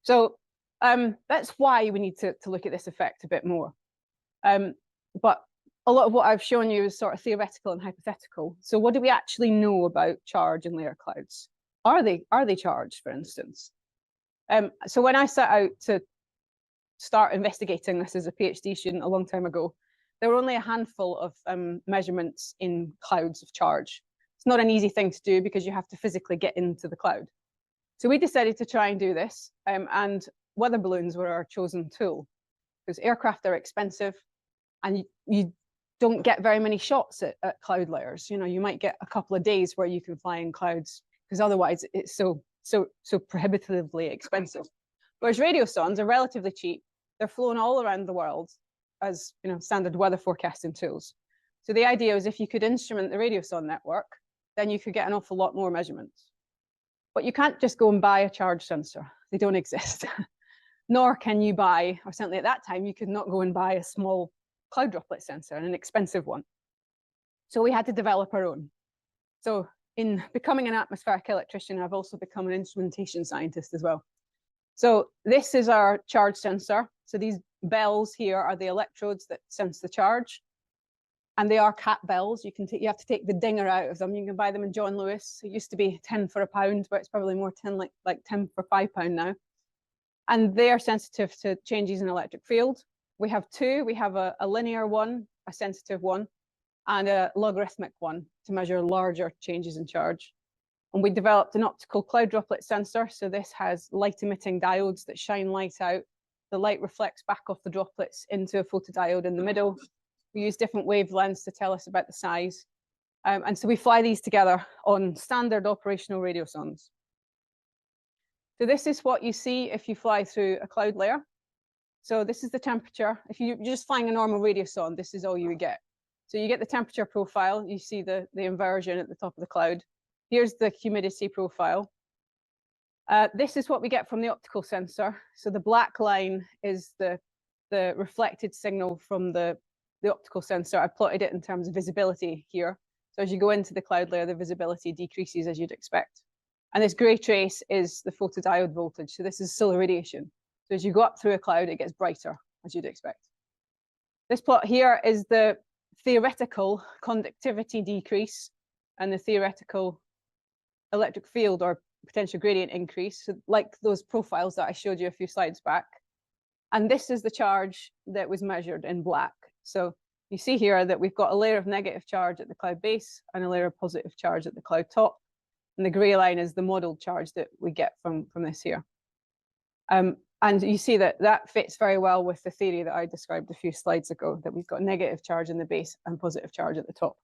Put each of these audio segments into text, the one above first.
So that's why we need to look at this effect a bit more. But a lot of what I've shown you is sort of theoretical and hypothetical. So what do we actually know about charge in layer clouds? Are they charged, for instance? So when I set out to start investigating this as a PhD student a long time ago, there were only a handful of measurements in clouds of charge. It's not an easy thing to do because you have to physically get into the cloud. So we decided to try and do this, and weather balloons were our chosen tool because aircraft are expensive and you don't get very many shots at cloud layers. You know, you might get a couple of days where you can fly in clouds because otherwise it's so prohibitively expensive. Whereas radiosondes are relatively cheap. They're flown all around the world as, you know, standard weather forecasting tools. So the idea is if you could instrument the radiosonde network, then you could get an awful lot more measurements. But you can't just go and buy a charge sensor. They don't exist. Nor can you buy, or certainly at that time, you could not go and buy a small cloud droplet sensor, an expensive one. So we had to develop our own. So in becoming an atmospheric electrician, I've also become an instrumentation scientist as well. So this is our charge sensor. So these bells here are the electrodes that sense the charge. And they are cat bells. You have to take the dinger out of them. You can buy them in John Lewis. It used to be 10 for £1, but it's probably more 10 like 10 for £5 now. And they are sensitive to changes in electric field. We have two. We have a linear one, a sensitive one, and a logarithmic one to measure larger changes in charge. And we developed an optical cloud droplet sensor. So this has light-emitting diodes that shine light out. The light reflects back off the droplets into a photodiode in the middle. We use different wavelengths to tell us about the size. And so we fly these together on standard operational radiosondes. So this is what you see if you fly through a cloud layer. So this is the temperature. If you're just flying a normal radiosonde, this is all you would get. So you get the temperature profile. You see the inversion at the top of the cloud. Here's the humidity profile. This is what we get from the optical sensor. So the black line is the reflected signal from the optical sensor. I plotted it in terms of visibility here. So as you go into the cloud layer, the visibility decreases as you'd expect. And this gray trace is the photodiode voltage. So this is solar radiation. So as you go up through a cloud, it gets brighter, as you'd expect. This plot here is the theoretical conductivity decrease and the theoretical electric field or potential gradient increase, so like those profiles that I showed you a few slides back. And this is the charge that was measured in black. So you see here that we've got a layer of negative charge at the cloud base and a layer of positive charge at the cloud top. And the gray line is the modeled charge that we get from this here. And you see that that fits very well with the theory that I described a few slides ago, that we've got negative charge in the base and positive charge at the top.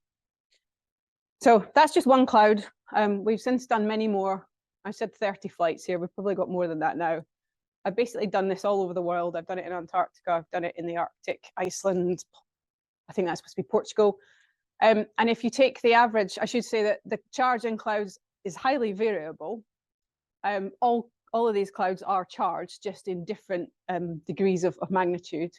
So that's just one cloud. We've since done many more. I said 30 flights here. We've probably got more than that now. I've basically done this all over the world. I've done it in Antarctica. I've done it in the Arctic, Iceland. I think that's supposed to be Portugal. And if you take the average, I should say that the charge in clouds is highly variable. All of these clouds are charged, just in different degrees of magnitude.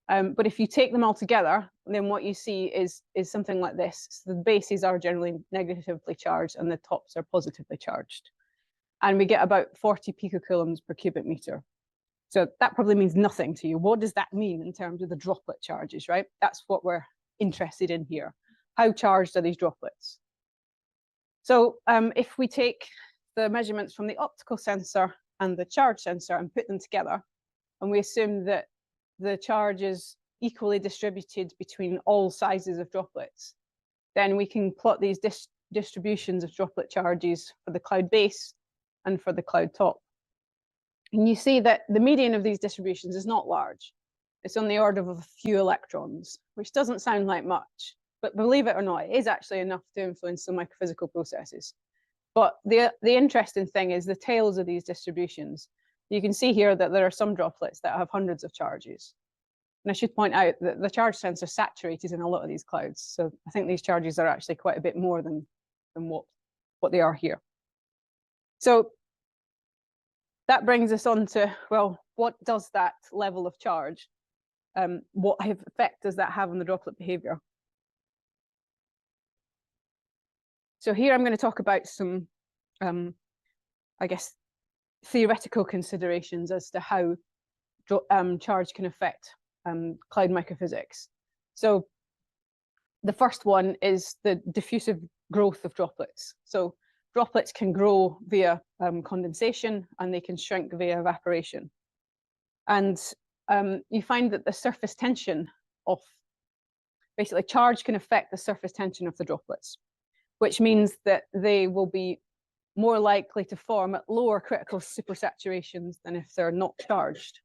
But if you take them all together, then what you see is something like this. So the bases are generally negatively charged and the tops are positively charged. And we get about 40 picocoulombs per cubic meter. So that probably means nothing to you. What does that mean in terms of the droplet charges, right? That's what we're interested in here. How charged are these droplets? So if we take the measurements from the optical sensor and the charge sensor and put them together, and we assume that the charge is equally distributed between all sizes of droplets, then we can plot these distributions of droplet charges for the cloud base and for the cloud top. And you see that the median of these distributions is not large. It's on the order of a few electrons, which doesn't sound like much, but believe it or not, it is actually enough to influence some microphysical processes. But the interesting thing is the tails of these distributions. You can see here that there are some droplets that have hundreds of charges. And I should point out that the charge sensor is saturated in a lot of these clouds. So I think these charges are actually quite a bit more than what they are here. So that brings us on to, well, what does that level of charge, what effect does that have on the droplet behavior? So here I'm going to talk about some, I guess, theoretical considerations as to how charge can affect cloud microphysics. So the first one is the diffusive growth of droplets. So droplets can grow via condensation, and they can shrink via evaporation. And you find that the surface tension of, basically charge can affect the surface tension of the droplets, which means that they will be more likely to form at lower critical supersaturations than if they're not charged.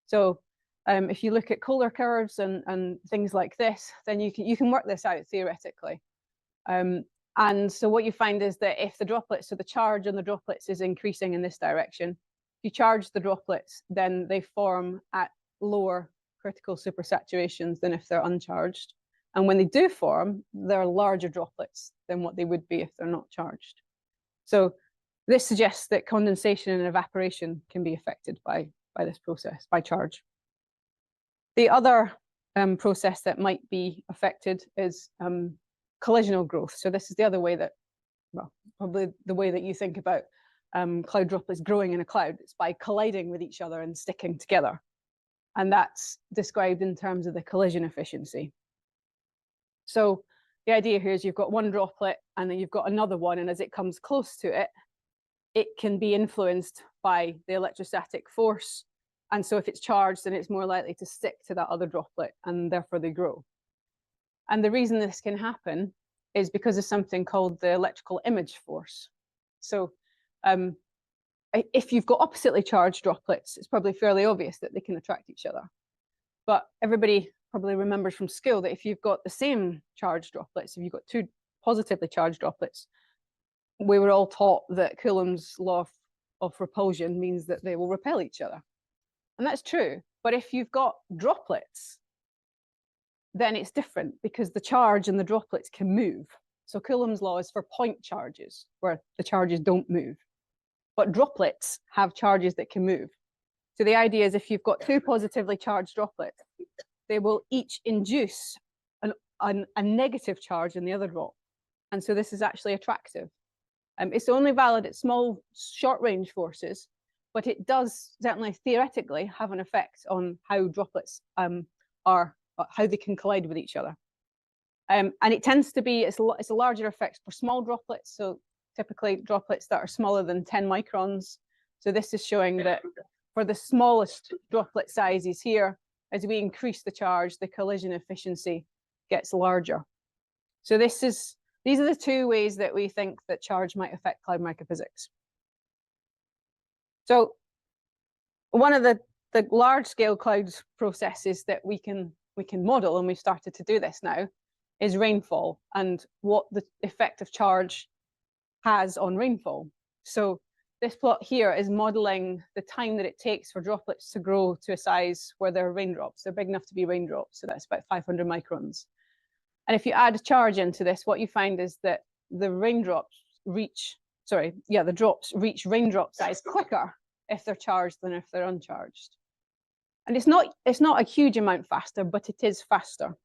So if you look at Kohler curves and things like this, then you can work this out theoretically. And so what you find is that if the droplets, so the charge on the droplets is increasing in this direction, if you charge the droplets, then they form at lower critical supersaturations than if they're uncharged. And when they do form, they're larger droplets than what they would be if they're not charged. So this suggests that condensation and evaporation can be affected by this process, by charge. The other process that might be affected is collisional growth. So this is the other way that, well, probably the way that you think about cloud droplets growing in a cloud. It's by colliding with each other and sticking together. And that's described in terms of the collision efficiency. So the idea here is you've got one droplet and then you've got another one, and as it comes close to it, it can be influenced by the electrostatic force. And so if it's charged, then it's more likely to stick to that other droplet, and therefore they grow. And the reason this can happen is because of something called the electrical image force. So if you've got oppositely charged droplets, it's probably fairly obvious that they can attract each other. But everybody probably remembers from school that if you've got the same charged droplets, if you've got two positively charged droplets, we were all taught that Coulomb's law of repulsion means that they will repel each other. And that's true. But if you've got droplets, then it's different, because the charge and the droplets can move. So Coulomb's law is for point charges, where the charges don't move. But droplets have charges that can move. So the idea is if you've got two positively charged droplets, they will each induce a negative charge in the other drop. And so this is actually attractive. It's only valid at small, short-range forces, but it does certainly theoretically have an effect on how droplets how they can collide with each other. And it tends to be, it's a larger effect for small droplets. So typically droplets that are smaller than 10 microns. So this is showing that for the smallest droplet sizes here, as we increase the charge, the collision efficiency gets larger. So these are the two ways that we think that charge might affect cloud microphysics. So one of the large-scale cloud processes that we can model, and we've started to do this now, is rainfall and what the effect of charge has on rainfall. So this plot here is modeling the time that it takes for droplets to grow to a size where they're raindrops. They're big enough to be raindrops, so that's about 500 microns. And if you add charge into this, what you find is that the drops reach raindrop size quicker if they're charged than if they're uncharged. And it's not a huge amount faster, but it is faster.